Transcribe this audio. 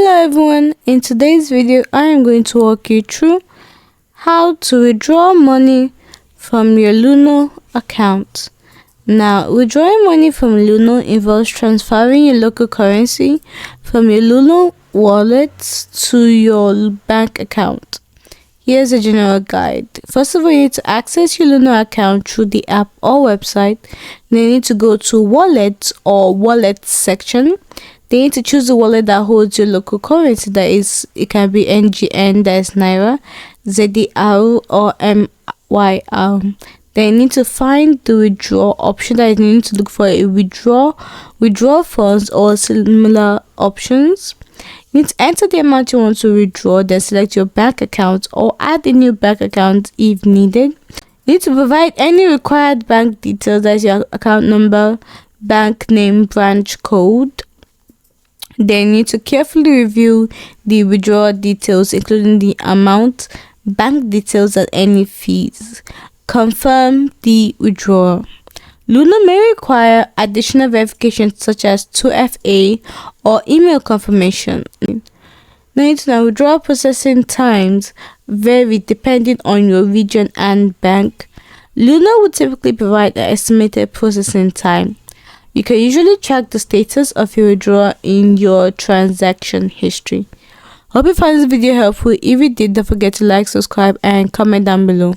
Hello everyone, in today's video I am going to walk you through how to withdraw money from your Luno account. Now, withdrawing money from Luno involves transferring your local currency from your Luno wallet to your bank account. Here's a general guide. First of all, you need to access your Luno account through the app or website. Then you need to go to wallet or wallet section. They need to choose the wallet that holds your local currency. That is, it can be NGN, that is Naira, ZDR, or MYR. Then you need to find the withdraw option. That is, you need to look for a withdraw funds or similar options. You need to enter the amount you want to withdraw, then select your bank account or add a new bank account if needed. You need to provide any required bank details, that is your account number, bank name, branch code. Then you need to carefully review the withdrawal details, including the amount, bank details, and any fees. Confirm the withdrawal. Luno may require additional verifications such as 2FA or email confirmation. Now, withdrawal processing times vary depending on your region and bank. Luno would typically provide an estimated processing time. You can usually track the status of your withdrawal in your transaction history. Hope you found this video helpful. If you did, don't forget to like, subscribe, and comment down below.